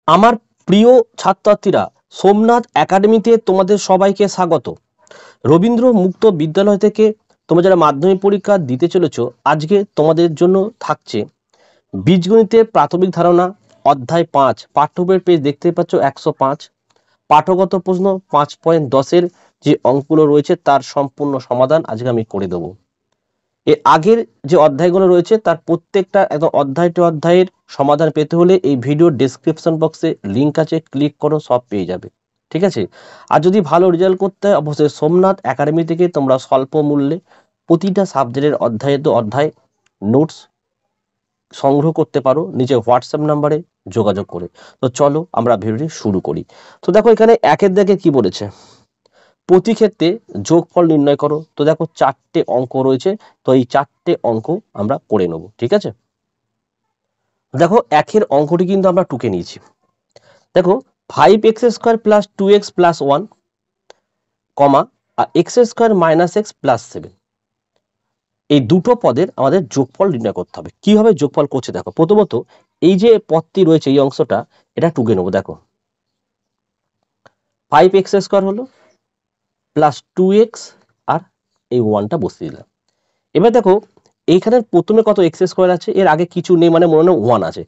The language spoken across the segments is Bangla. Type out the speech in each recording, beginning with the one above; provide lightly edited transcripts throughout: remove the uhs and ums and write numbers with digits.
আমার প্রিয় ছাত্রছাত্রীরা, সোমনাথ একাডেমিতে তোমাদের সবাইকে স্বাগত। রবীন্দ্র মুক্ত বিদ্যালয় থেকে তোমরা যারা মাধ্যমিক পরীক্ষা দিতে চলেছ, আজকে তোমাদের জন্য থাকছে বীজগণিতের প্রাথমিক ধারণা অধ্যায় 5, পাঠ্য বইয়ের পেজ দেখতে পাচ্ছ 105, পাঠগত প্রশ্ন 5.10-এর যে অঙ্কগুলো রয়েছে তার সম্পূর্ণ সমাধান আজকে আমি করে দেবো। এর আগের যে অধ্যায়গুলো রয়েছে তার প্রত্যেকটা একদম অধ্যায়ের সমাধান পেতে হলে এই ভিডিওর ডেসক্রিপশন বক্সে লিঙ্ক আছে, ক্লিক করো, সব পেয়ে যাবে। ঠিক আছে? আর যদি ভালো রেজাল্ট করতে হয় অবশ্যই সোমনাথ একাডেমি থেকে তোমরা স্বল্প মূল্যে প্রতিটা সাবজেক্টের অধ্যায় নোটস সংগ্রহ করতে পারো নিজের হোয়াটসঅ্যাপ নাম্বারে যোগাযোগ করে। তো চলো আমরা ভিডিওটি শুরু করি। তো দেখো এখানে একের দাগে কি বলেছে, প্রতি ক্ষেত্রে যোগফল নির্ণয় করো। তো দেখো 4টে অঙ্ক রয়েছে, তো এই 4টে অঙ্ক আমরা করে নেব। ঠিক আছে, দেখো একের অঙ্কটি কিন্তু আমরা টুকে নিয়েছি। দেখো 5x² + 2x + 1, কমা আর x² - x + 7, এই দুটো পদের আমাদের যোগফল নির্ণয় করতে হবে। কিভাবে যোগফল করছে দেখো, প্রথমত এই যে পদটি রয়েছে এই অংশটা এটা টুকে নেবো। দেখো 5x² হলো প্লাস 2x আর এই 1টা বসিয়ে দিলাম। এবার দেখো এইখানে প্রথমে কত x² আছে, এর আগে কিছু নেই, মানে মনে হয় 1 আছে।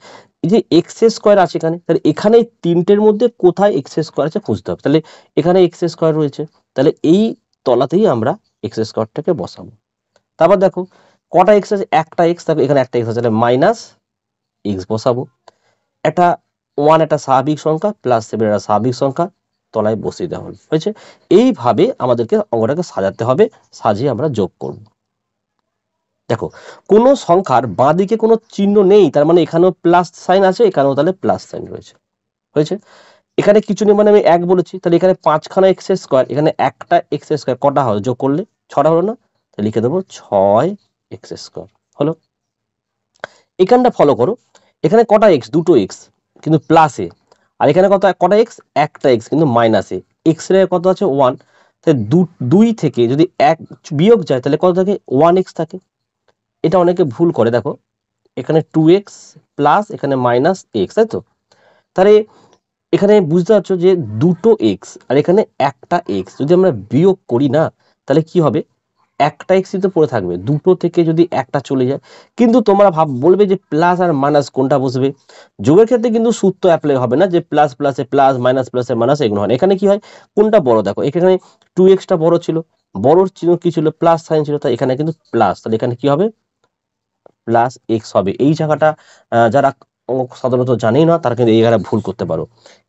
এই যে x² আছে এখানে, তাহলে এখানে তিনটের মধ্যে কোথায় x² আছে খুঁজতে হবে। তাহলে এখানে x² রয়েছে, তাহলে এই তলাতেই আমরা x²টাকে বসাবো। তারপর দেখো কটা x আছে, একটা x, তারপর এখানে একটা x আছে, তাহলে মাইনাস x বসাবো। একটা 1 একটা স্বাভাবিক সংখ্যা, প্লাস 7 একটা স্বাভাবিক সংখ্যা, তলায় বসিয়ে দেওয়া হলো। হয়েছে? এইভাবে আমাদেরকে অঙ্কটাকে সাজাতে হবে, সাজিয়ে আমরা যোগ করব। দেখো কোনো সংখ্যার বাঁ দিকে কোনো চিহ্ন নেই, তার মানে এখানেও প্লাস সাইন আছে, এখানেও তাহলে প্লাস সাইন রয়েছে। হয়েছে? এখানে কিছু নেই মানে আমি 1 বলেছি, তাহলে এখানে 5খানা x², এখানে একটা x², কটা হয় যোগ করলে 6টা হলো না, তাহলে লিখে দেবো 6x²। হলো? এখানটা ফলো করো, এখানে কটা x, দুটো x কিন্তু প্লাসে, আর এখানে কটা x, একটা x কিন্তু মাইনাসে। x এর কত আছে 1, তাহলে 2 থেকে যদি 1 বিয়োগ যায় তাহলে কত থাকে, 1x থাকে। এটা অনেকে ভুল করে, দেখো এখানে 2x প্লাস এখানে মাইনাস x, তাই তো? তাহলে এখানে বুঝতে পারছো যে দুটো x আর এখানে একটা x যদি আমরা বিয়োগ করি না, তাহলে কি হবে, একটা x তো পড়ে থাকবে, দুটো থেকে যদি একটা চলে যায়। কিন্তু তোমরা বলবে যে প্লাস আর মাইনাস কোনটা বসবে। যোগের ক্ষেত্রে কিন্তু সূত্র অ্যাপ্লাই হবে না যে প্লাস প্লাসে প্লাস, মাইনাস প্লাসে মাইনাস, এগুলো হয় না। এখানে কি হয়, কোনটা বড় দেখো, এখানে 2xটা বড় ছিল, বড়র চিহ্ন কি ছিল, প্লাস সাইন ছিল, তাই এখানে কিন্তু প্লাস, তাহলে এখানে কি হবে, প্লাস এক্স হবে। এই জায়গাটা যারা সাধারণত জানেই না তারা কিন্তু এই জায়গাটা ভুল করতে পারো।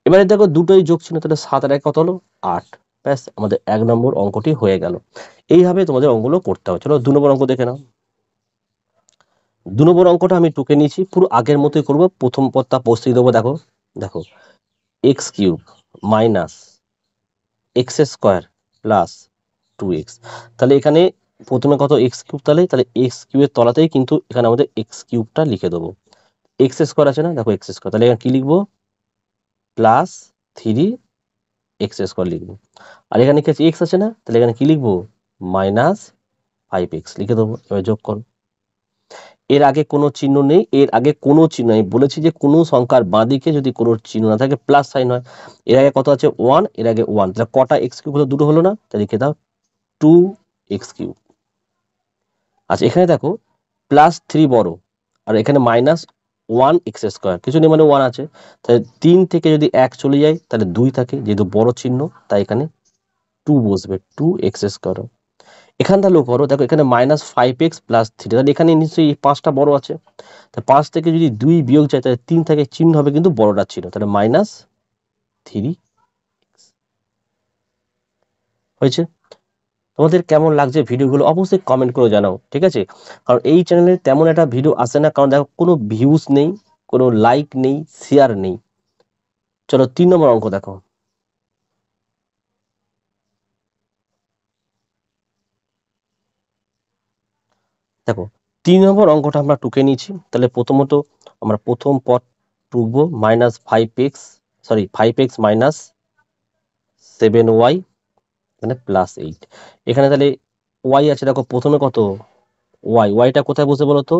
এবারে দেখো দুটোই যোগ ছিল, তাহলে 7 আর 1 কত হলো, 8। ব্যাস, আমাদের 1 নম্বর অঙ্কটি হয়ে গেল। এইভাবে তোমাদের অঙ্কগুলো করতে হবে। চলো 2 নম্বর অঙ্ক দেখে নাও। 2 নম্বর অঙ্কটা আমি টুকে নিয়েছি, পুরো আগের মতোই করবো। প্রথম পদটা বসিয়ে দেবো। দেখো দেখো x³ minus x² plus 2x, তাহলে এখানে প্রথমে কত x³, তাহলে x³ এর তলাতেই কিন্তু এখানে আমাদের x³ লিখে দেবো। x² আছে না, দেখো x², তাহলে এখানে কি লিখবো, প্লাস 3x² লিখবো। আর এখানে কি আছে, x আছে না, তাহলে এখানে কি লিখবো, মাইনাস 5x লিখে দেবো। এবার যোগ করো। এর আগে কোনো চিহ্ন নেই, এর আগে কোনো চিহ্ন নেই, বলেছি যে কোনো সংখ্যার বাঁদিকে যদি কোনো চিহ্ন না থাকে প্লাস সাইন হয়। এর আগে কত আছে 1, এর আগে 1, তাহলে কটা x³ হলো, দুটো হলো না, তাহলে লিখে দাও 2x³। আচ্ছা এখানে দেখো প্লাস 3 বড়, আর এখানে মাইনাস 1x², কিছু নেই মানে 1 আছে, তাহলে 3 থেকে যদি 1 চলে যায় তাহলে 2 থাকে, যেহেতু বড় চিহ্ন তাই এখানে 2 বসবে, 2x²। এখানটা লক্ষ্য করো, দেখো এখানে মাইনাস 5x প্লাস 3, তাহলে এখানে নিশ্চয়ই 5টা বড় আছে, তাহলে 5 থেকে যদি 2 বিয়োগ যায় তাহলে 3 থেকে চিহ্ন হবে কিন্তু বড়টা ছিল, তাহলে মাইনাস 3। হয়েছে? তোমাদের কেমন লাগছে ভিডিওগুলো অবশ্যই কমেন্ট করে জানাও। ঠিক আছে, কারণ এই চ্যানেলে তেমন একটা ভিডিও আসে না, কারণ দেখো কোনো ভিউজ নেই, কোনো লাইক নেই, শেয়ার নেই। চলো 3 নম্বর অঙ্ক দেখো। দেখো 3 নম্বর অঙ্কটা আমরা টুকে নিয়েছি, তাহলে প্রথমত আমরা প্রথম পদ টুকবো, মাইনাস 5x মাইনাস 7y মানে প্লাস 8। এখানে তাহলে y আছে, দেখো প্রথমে কত ওয়াইটা কোথায় বসে বলো তো,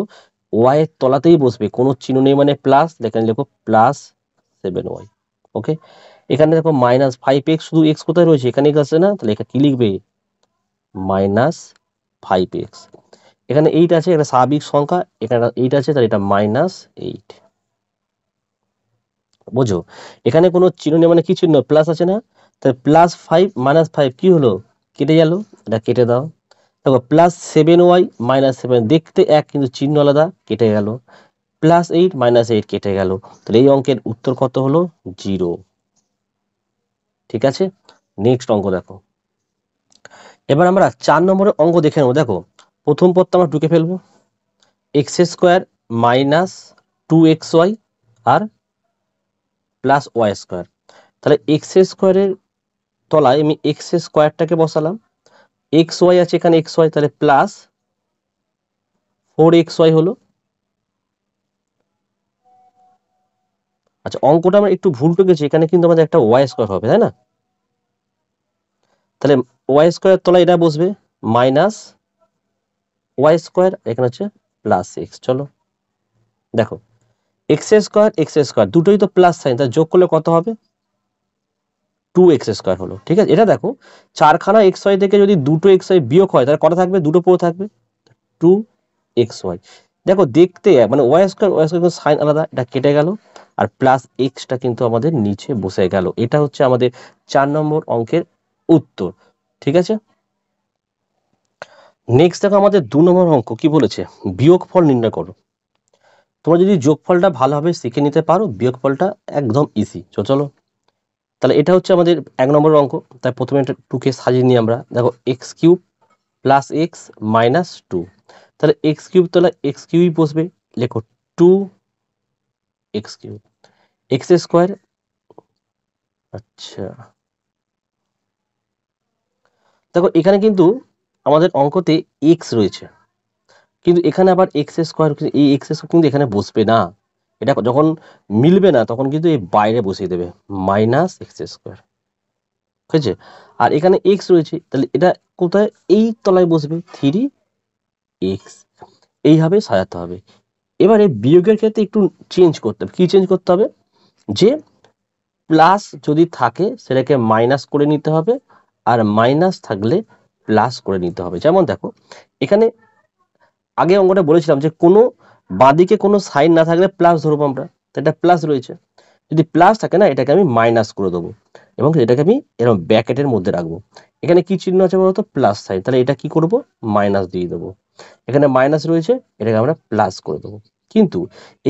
ওয়াই এর তলাতেই বসবে, কোনো চিহ্ন নেই মানে প্লাস, এখানে লিখো প্লাস 7y। ওকে, এখানে দেখো -5x, শুধু x কোথায় রয়েছে, এখানে x আছে না, তাহলে এখানে কি লিখবে, -5x। এখানে 8 আছে, এটা স্বাভাবিক সংখ্যা, এখানে 8 আছে, তাহলে এটা -8। বোঝো, এখানে কোনো চিহ্ন নেই, মানে কি চিহ্ন, প্লাস আছে না, তাহলে +5 -5 কি হলো, কেটে গেল, এটা কেটে দাও। দেখো +7y -7, দেখতে এক কিন্তু চিহ্ন আলাদা, কেটে গেল। +8 -8 কেটে গেল, তাহলে এই অঙ্কের উত্তর কত হলো, 0। ঠিক আছে, নেক্সট অঙ্ক দেখো। এবার আমরা 4 নম্বরের অঙ্ক দেখে নেবো। দেখো প্রথম পদটা আমরা টুকে ফেলবো, x² -2xy আর +y²। তাহলে x² তলায় আমি x²টাকে বসালাম, xy আছে এখানে, xy, তাহলে +4xy হলো। আচ্ছা, অঙ্কটা আমরা একটু ভুল টুকেছি, এখানে কিন্তু আমাদের একটা y² হবে, তাই না, তাহলে y² তলায় এটা বসবে, -y², এখানে হচ্ছে +x। চলো দেখো, x² দুটোই তো প্লাস সাইন, তাহলে যোগ করলে কত হবে, 2x² হলো। ঠিক আছে, এটা দেখো 4খানা xy থেকে যদি দুটো xy বিয়োগ হয়, তাহলে কটা থাকবে, দুটো পড়ে থাকবে, 2xy। দেখো দেখতে মানে y² সাইন আলাদা, এটা কেটে গেল, আর +x কিন্তু আমাদের নিচে বসে গেল। এটা হচ্ছে আমাদের 4 নম্বর অঙ্কের উত্তর। ঠিক আছে, নেক্সট দেখো আমাদের 2 নম্বর অঙ্ক কি বলেছে, বিয়োগফল নির্ণয় করো। তোমরা যদি যোগফলটা ভালোভাবে শিখে নিতে পারো, বিয়োগফলটা একদম ইজি। চলো, তাহলে এটা হচ্ছে আমাদের 1 নম্বর অঙ্ক। তাই প্রথমে এটা 2কে সাজিয়ে নিই আমরা। দেখো x³ + x - 2, তাহলে x³ তাহলে x³ বসবে, লেখো 2x³। x², আচ্ছা দেখো এখানে কিন্তু আমাদের অঙ্কতে x রয়েছে, কিন্তু এখানে আবার x², এই x² কিন্তু এখানে বসবে না, এটা যখন মিলবে না তখন কিন্তু এই বাইরে বসিয়ে দেবে, -x²। ঠিক আছে, আর এখানে x রয়েছে, তাহলে এটা কোথায়, এই তলায় বসবে, 3x। এইভাবে সাজাতে হবে। এবারে বিয়োগের ক্ষেত্রে একটু চেঞ্জ করতে হবে। কি চেঞ্জ করতে হবে, যে প্লাস যদি থাকে সেটাকে মাইনাস করে নিতে হবে, আর মাইনাস থাকলে প্লাস করে নিতে হবে। যেমন দেখো এখানে আগে অঙ্কটা বলেছিলাম যে কোনো বাঁদিকে কোনো সাইন না থাকলে প্লাস ধরবো আমরা, তো এটা প্লাস রয়েছে, যদি প্লাস থাকে না এটাকে আমি মাইনাস করে দেবো, এবং এটাকে আমি এরকম ব্র্যাকেটের মধ্যে রাখবো। এখানে কি চিহ্ন আছে বলতো, প্লাস সাইন, তাহলে এটা কি করব, মাইনাস দিয়ে দেবো। এখানে মাইনাস রয়েছে, এটাকে আমরা প্লাস করে দেবো। কিন্তু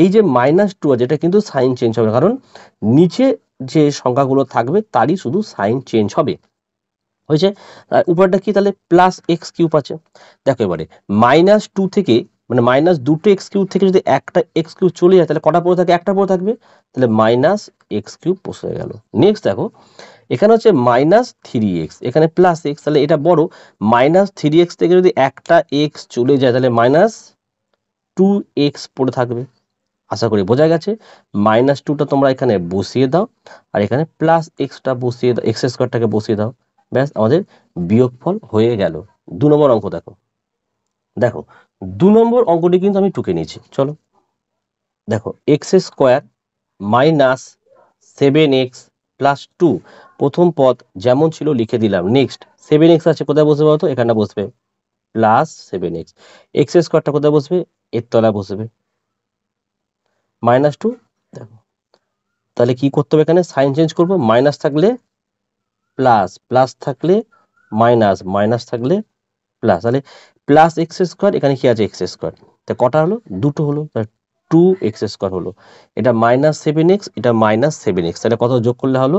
এই যে -2 আছে, এটা কিন্তু সাইন চেঞ্জ হবে না, কারণ নিচে যে সংখ্যাগুলো থাকবে তারই শুধু সাইন চেঞ্জ হবে। হয়েছে, আর উপরটা কি, তাহলে +x³ আছে। দেখো এবারে -2 থেকে মানে দুটো x³ থেকে যদি একটা x³ চলে যায়, তাহলে কটা পড়ে থাকে, একটা পড়ে থাকবে, তাহলে -x³ বসে গেল। নেক্সট দেখো এখানে হচ্ছে -3x, এখানে +x, তাহলে এটা বড়, -3x থেকে যদি একটা x চলে যায় তাহলে -2x পড়ে থাকবে। আশা করি বোঝা গেছে। -2টা তোমরা এখানে বসিয়ে দাও, আর এখানে +x বসিয়ে দাও, x²টাকে বসিয়ে দাও, ব্যাস আমাদের বিয়োগফল হয়ে গেল। 2 নম্বর অঙ্ক দেখো। দেখো 2 নম্বর অঙ্কটি কিন্তু আমি টুকে নিয়েছি। চলো দেখো x² - 7x + 2, প্রথম পদ যেমন ছিল লিখে দিলাম। নেক্সট 7x আছে, কোথায় বসবে বলতো, এখানটা বসবে, +7x। x²টা কোথায় বসবে, এর তলায় বসবে, -2। দেখো তাহলে কি করতে হবে, এখানে সাইন চেঞ্জ করব, মাইনাস থাকলে প্লাস, প্লাস থাকলে মাইনাস, মাইনাস থাকলে প্লাস, তাহলে +x², এখানে কি আছে, x², তা কটা হলো, দুটো হলো, 2x² হলো। এটা -7x, এটা -7x, তাহলে কত যোগ করলে হলো,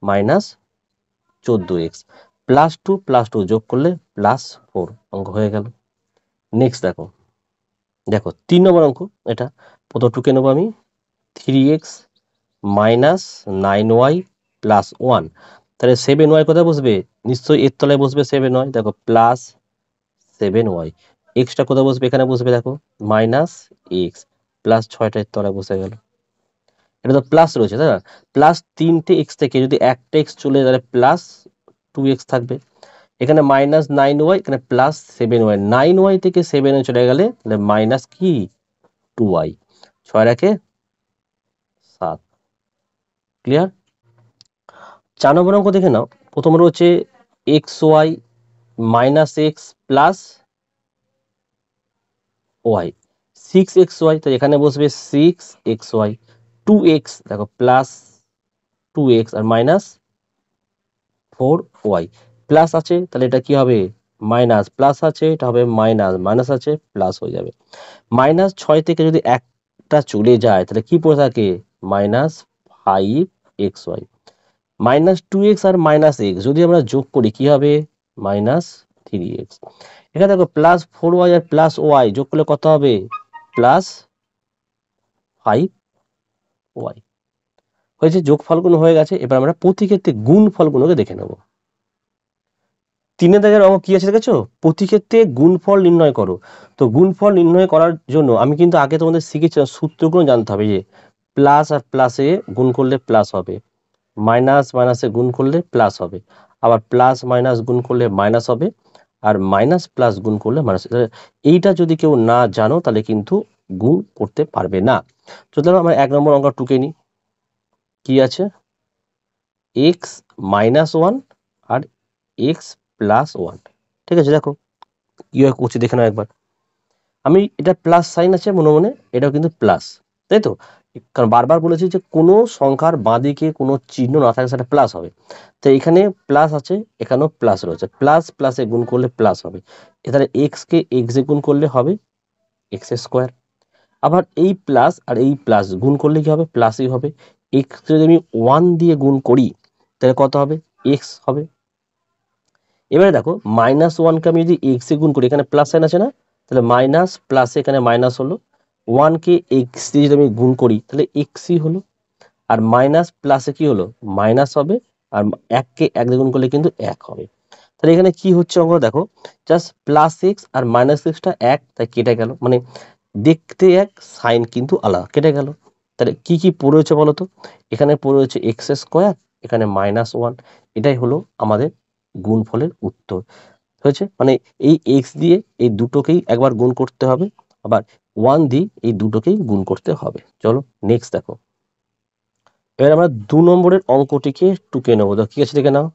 -14x, +2 + 2 যোগ করলে +4, অঙ্ক হয়ে গেল। নেক্সট দেখো, দেখো 3 নম্বর অঙ্ক, এটা প্রথম টুকে নেবো আমি, 3x - 9y + 1, তাহলে 7y কোথায় বসবে, নিশ্চয়ই এর তলায় বসবে 7y। দেখো +7y, এক্সটা কোথায় বসবে, এখানে বসবে, দেখো -x, +6টা এর তলায় বসে গেল। এটা তো প্লাস রয়েছে, তাই না, +3টে x থেকে যদি একটা x চলে যায় তাহলে +2x থাকবে। এখানে -9y, এখানে +7y, 9y থেকে 7y চলে গেলে তাহলে মাইনাস কি 2y, 6 রাখে 7। ক্লিয়ার। 4 নম্বর অঙ্ক দেখে নাও। প্রথম রয়েছে X Y minus X plus Y, 6xy, তো এখানে বসবে 6xy, 2x দেখো প্লাস 2x আর মাইনাস 4y, প্লাস আছে তাহলে এটা কি হবে মাইনাস, প্লাস আছে এটা হবে মাইনাস, মাইনাস আছে প্লাস হয়ে যাবে। মাইনাস 6 থেকে যদি একটা চলে যায় তাহলে কি পড়ে থাকে মাইনাস 5xy, মাইনাস 2x আর মাইনাস এক্স যদি আমরা যোগ করি কি হবে মাইনাস 3x। এখানে দেখো প্লাস 4y আর প্লাস ওয়াই যোগ করলে কত হবে প্লাস 5y। হয়েছে, যোগফলগুলো হয়ে গেছে। এবার আমরা প্রতি ক্ষেত্রে গুণ ফলগুলোকে দেখে নেব। 3 দাগের অঙ্ক কি আছে দেখেছো, প্রতি ক্ষেত্রে গুণফল নির্ণয় করো। তো গুণফল নির্ণয় করার জন্য আমি কিন্তু আগে তোমাদের শিখেছিলাম, সূত্রগুলো জানতে হবে যে প্লাস আর প্লাসে গুণ করলে প্লাস হবে, মাইনাস মাইনাসে গুণ করলে প্লাস হবে, আবার প্লাস মাইনাস গুণ করলে মাইনাস হবে, আর মাইনাস প্লাস গুণ করলে মাইনাস। এইটা যদি কেউ না জানো তাহলে কিন্তু গুণ করতে পারবে না। তো ধরো আমরা 1 নম্বর অঙ্ক টুকে নিই। কি আছে এক্স মাইনাস ওয়ান আর এক্স প্লাস ওয়ান। ঠিক আছে, দেখো কিভাবে করছি দেখে নাও একবার। আমি এটা প্লাস সাইন আছে মনে মনে, এটাও কিন্তু প্লাস, তাই তো? কারণ বারবার বলেছি যে কোনো সংখ্যার বাঁদিকে কোনো চিহ্ন না থাকে সেটা প্লাস হবে। তো এখানে প্লাস আছে, এখানেও প্লাস রয়েছে, প্লাস প্লাসে গুণ করলে প্লাস হবে। এখানে এক্স কে এক্স এ গুণ করলে হবে এক্স স্কোয়ার। আবার এই প্লাস আর এই প্লাস গুণ করলে কি হবে প্লাসই হবে। এক্স যদি আমি 1 দিয়ে গুণ করি তাহলে কত হবে এক্স হবে। এবারে দেখো মাইনাস 1 কে আমি যদি এক্স এ গুণ করি, এখানে প্লাস সাইন আছে না, তাহলে মাইনাস প্লাসে এখানে মাইনাস হলো, 1 কে এক্স দিয়ে যদি আমি গুণ করি তাহলে এক্সই হলো, আর মাইনাস প্লাসে কি হলো মাইনাস হবে, আর 1 কে 1 দিয়ে গুণ করলে কিন্তু 1 হবে। তাহলে এখানে কি হচ্ছে অঙ্ক দেখো, জাস্ট প্লাস এক্স আর মাইনাস এক্সটা এক, তাই কেটে গেল, মানে দেখতে এক সাইন কিন্তু আলাদা, কেটে গেল। তাহলে কি কি পড়ে রয়েছে বলতো, এখানে পড়ে রয়েছে এক্স স্কোয়ার, এখানে মাইনাস ওয়ান, এটাই হলো আমাদের গুণফলের উত্তর। হয়েছে, মানে এই এক্স দিয়ে এই দুটোকেই একবার গুণ করতে হবে, আবার 1 দিয়ে এই দুটোকেই গুণ করতে হবে। চলো নেক্সট দেখো। এবার আমরা 2 নম্বরের অঙ্কটিকে টুকে নেবো। কি আছে দেখে নাও,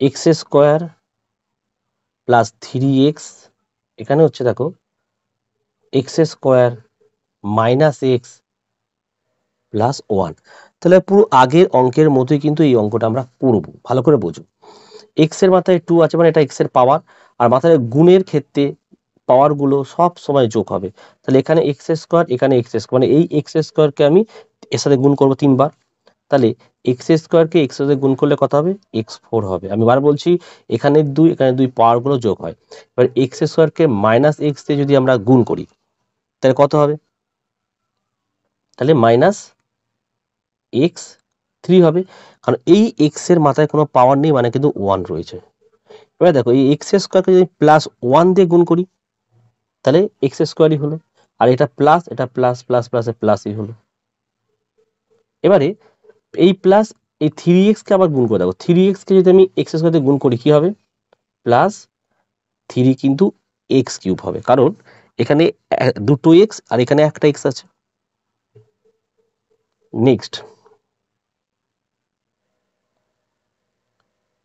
এক্স স্কোয়ার প্লাস 3x, এখানে হচ্ছে দেখো x square minus X plus one. তাহলে পুরো আগের অঙ্কের মতোই কিন্তু এই অঙ্কটা আমরা করবো, ভালো করে বোঝো। এক্স এর মাথায় 2 আছে মানে এটা এক্স এর পাওয়ার, আর মাথায় গুণের ক্ষেত্রে পাওয়ার গুলো সব সময় যোগ হবে। তাহলে এখানে এক্স স্কোয়ার, এখানে এক্স স্কোয়ার, মানে এই এক্স স্কোয়ারকে আমি এর সাথে গুণ করবো 3 বার। তাহলে এক্স স্কোয়ারকে এক্স সাথে গুণ করলে কত হবে x4 হবে। আমি বার বলছি এখানে 2 এখানে 2 পাওয়ার গুলো যোগ হয়। এবার এক্স স্কোয়ারকে মাইনাস এক্স দিয়ে যদি আমরা গুণ করি তাহলে কত হবে, তাহলে মাইনাস এক্স 3 হবে, কারণ এই এক্স এর মাথায় কোনো পাওয়ার নেই মানে কিন্তু 1 রয়েছে। এবার দেখো এই এক্স স্কোয়ারকে যদি প্লাস 1 দিয়ে গুণ করি তাহলে এক্স স্কোয়ারই হলো, আর এটা প্লাস, এটা প্লাস প্লাস প্লাসে প্লাসই হলো। এবারে এই প্লাস এই 3x কে আবার গুণ করে দেখো, 3x কে যদি আমি এক্স স্কোয়ার দিয়ে গুণ করি কি হবে প্লাস 3 কিন্তু এক্স কিউব হবে, কারণ এখানে দুটো এক্স আর এখানে একটা এক্স আছে। নেক্সট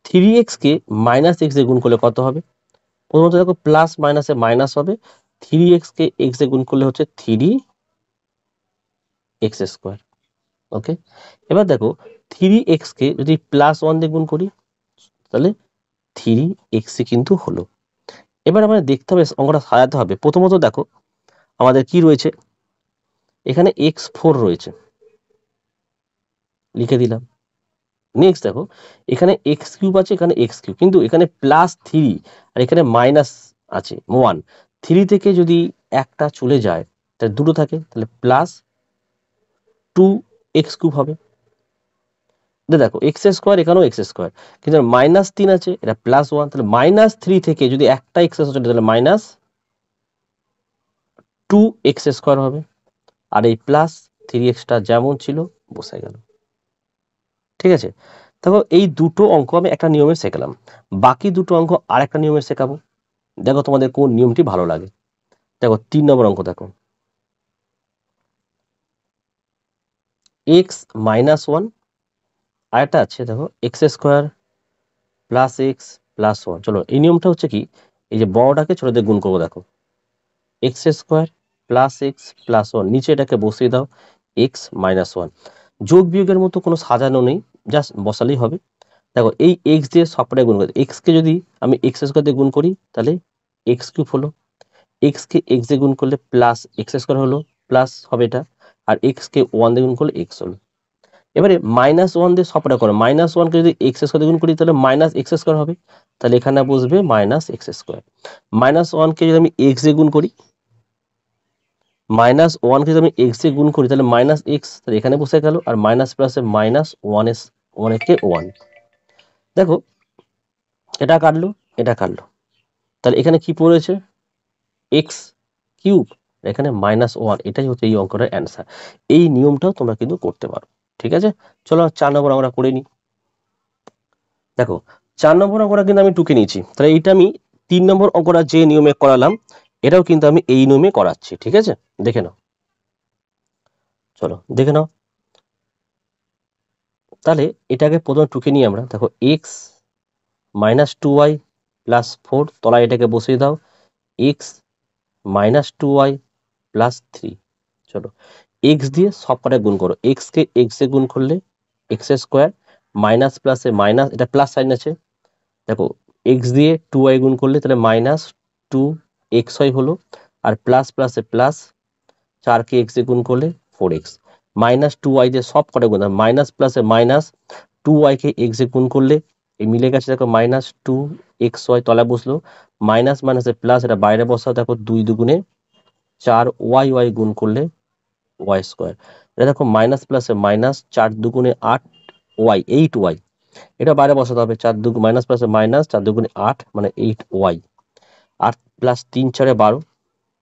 3x কে মাইনাস এক্স দিয়ে গুণ করলে কত হবে, প্রথমত দেখো প্লাস মাইনাসে মাইনাস হবে, 3x কে এক্স দিয়ে গুণ করলে হচ্ছে 3x স্কোয়ার। ওকে, এবার দেখো 3x কে যদি প্লাস 1 দিয়ে গুণ করি তাহলে 3x কিন্তু হলো। এবার আমাদের দেখতে হবে অঙ্কটা সাজাতে হবে। প্রথমত দেখো আমাদের কি রয়েছে, এখানে x4 রয়েছে, লিখে দিলাম। নেক্সট দেখো এখানে এক্স কিউব আছে, এখানে এক্স কিউব, কিন্তু এখানে প্লাস 3 আর এখানে মাইনাস আছে 1, 3 থেকে যদি একটা চলে যায় তাহলে দুটো থাকে, তাহলে প্লাস 2x কিউব হবে। দেখো এক্স স্কোয়ার, এখানেও এক্স স্কোয়ার, কিন্তু মাইনাস 3 আছে, এটা প্লাস 1, তাহলে মাইনাস 3 থেকে যদি একটা এক্স চলে তাহলে মাইনাস 2x স্কোয়ার হবে, আর এই প্লাস 3xটা যেমন ছিল বসে গেল। ঠিক আছে, দেখো এই দুটো অঙ্ক আমি একটা নিয়মে শেখালাম, বাকি দুটো অঙ্ক আর একটা নিয়মে শেখাবো। দেখো তোমাদের কোন নিয়মটি ভালো লাগে। দেখো 3 নম্বর অঙ্ক দেখো, এক্স মাইনাস 1 আরেকটা আছে দেখো x square plus x plus one. চলো এই নিয়মটা হচ্ছে কি, এই যে বড়টাকে ছোটদের গুণ করবো, দেখো x square plus x plus one, নিচে এটাকে বসিয়ে দাও এক্স মাইনাস ওয়ান। যোগ বিয়োগের মতো কোনো সাজানো নেই, জাস্ট বসালেই হবে। দেখো এই এক্স দিয়ে সবটাই গুণ করে, এক্সকে যদি আমি এক্স স্কোয়ার দিয়ে গুণ করি তাহলে এক্স কিউব হলো, এক্সকে এক্স দিয়ে গুণ করলে প্লাস এক্স স্কোয়ার হলো, প্লাস হবে এটা, আর এক্সকে ওয়ান দিয়ে গুণ করলে এক্স হলো। এবারে মাইনাস ওয়ান দিয়ে সবটা করো, মাইনাস ওয়ানকে যদি এক্স স্কোয়ার দিয়ে গুণ করি তাহলে মাইনাস এক্স স্কোয়ার হবে, তাহলে এখানে বসবে মাইনাস এক্স স্কোয়ার। মাইনাস ওয়ানকে যদি আমি এক্স দিয়ে গুণ করি, মাইনাস ওয়ানকে যদি আমি এক্স দিয়ে গুণ করি তাহলে মাইনাস এক্স, তাহলে এখানে বসে গেল, আর মাইনাস প্লাসে মাইনাস ওয়ান একে ওয়ান। দেখো এটা কাটলো, এটা কাটলো, তাহলে এখানে কি পড়েছে এক্স কিউব, এখানে মাইনাস ওয়ান। এটাই হচ্ছে এই অঙ্কটার অ্যান্সার। এই নিয়মটাও তোমরা কিন্তু করতে পারো, ঠিক আছে। চলো 4 নম্বর আমরা করে নিই। দেখো 4 নম্বর অঙ্কটা কিন্তু আমি টুকে নিয়েছি, তাহলে এইটা আমি 3 নম্বর অঙ্কটা যে নিয়মে করালাম এটাও কিন্তু আমি এই নিয়মে করাচ্ছি, ঠিক আছে। দেখে নাও, চলো দেখে নাও। তাহলে এটাকে প্রথমে টুকে নিই আমরা। দেখো X minus two Y plus four, তলায় এটাকে বসিয়ে দাও X minus two Y plus three. চলো এক্স দিয়ে সব কটায় গুণ করো, এক্স কে এক্স এ গুণ করলে এক্স স্কোয়ার, মাইনাস প্লাসে মাইনাস, এটা প্লাস সাইন আছে। দেখো এক্স দিয়ে টু ওয়াই গুণ করলে তাহলে মাইনাস টু এক্স ওয়াই হলো, আর প্লাস প্লাসে প্লাস, চারকে এক্স এ গুণ করলে four X, minus two Y দিয়ে সব কটা গুণ, মাইনাস প্লাসে মাইনাস, টু ওয়াই কে এক্স এ গুণ করলে এই মিলে গেছে, দেখো মাইনাস টু এক্স ওয়াই তলায় বসলো, মাইনাস মাইনাসে প্লাস, এটা বাইরে বসাও, দেখো দুই দুগুণে চার, ওয়াই ওয়াই গুণ করলে ওয়াই স্কোয়ার। এটা দেখো মাইনাস প্লাসে মাইনাস, চার দুগুণে আট ওয়াই, এইট ওয়াই, এটা বাইরে বসাতে হবে, চার দুগুণ মাইনাস প্লাসে মাইনাস, চার দুগুণে আট মানে এইট ওয়াই, আট প্লাস তিন চারে বারো,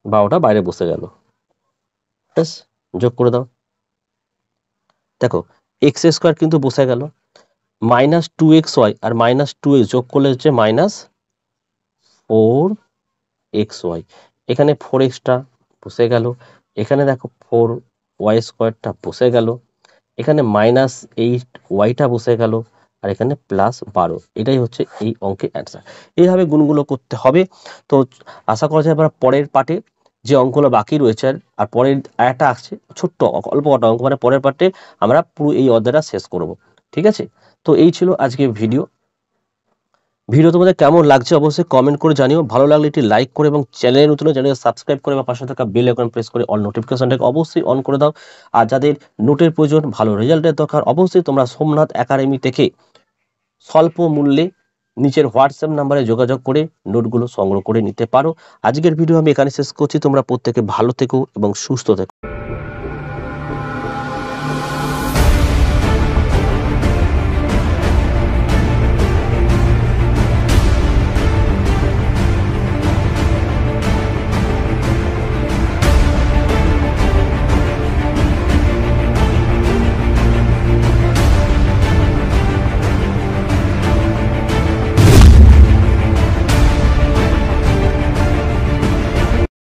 বারোটা বাইরে বসে গেল, ব্যাস যোগ করে দাও। দেখো এক্স স্কোয়ার কিন্তু বসে গেল, মাইনাস টু এক্স ওয়াই আর মাইনাস টু এক্স যোগ করলে হচ্ছে মাইনাস ফোর এক্স ওয়াই, এখানে ফোর এক্সটা বসে গেল, এখানে দেখো ফোর ওয়াই স্কোয়ারটা বসে গেল, এখানে মাইনাস এইট ওয়াইটা বসে গেল, আর এখানে প্লাস বারো। এটাই হচ্ছে এই অঙ্কের অ্যান্সার। এইভাবে গুণগুলো করতে হবে। তো আশা করা যায় এবার পরের পার্টে যে অঙ্কগুলো বাকি রয়েছে, আর পরের একটা আসছে ছোট্ট অল্প কটা অঙ্ক, মানে পরের পার্টে আমরা পুরো এই অধ্যায়টা শেষ করব, ঠিক আছে। তো এই ছিল আজকে ভিডিও তোমাদের কেমন লাগছে অবশ্যই কমেন্ট করে জানিও। ভালো লাগলে একটি লাইক করে এবং চ্যানেলে নতুন চ্যানেলকে সাবস্ক্রাইব করে বা পাশে থাকা বেল আইকন প্রেস করে অল নোটিফিকেশনটাকে অবশ্যই অন করে দাও। আর যাদের নোটের প্রয়োজন, ভালো রেজাল্টের দরকার, অবশ্যই তোমরা সোমনাথ একাডেমি থেকে স্বল্প মূল্যে নিচের হোয়াটসঅ্যাপ নাম্বারে যোগাযোগ করে নোটগুলো সংগ্রহ করে নিতে পারো। আজকের ভিডিও আমি এখানে শেষ করছি। তোমরা প্রত্যেকে ভালো থেকো এবং সুস্থ থেকো।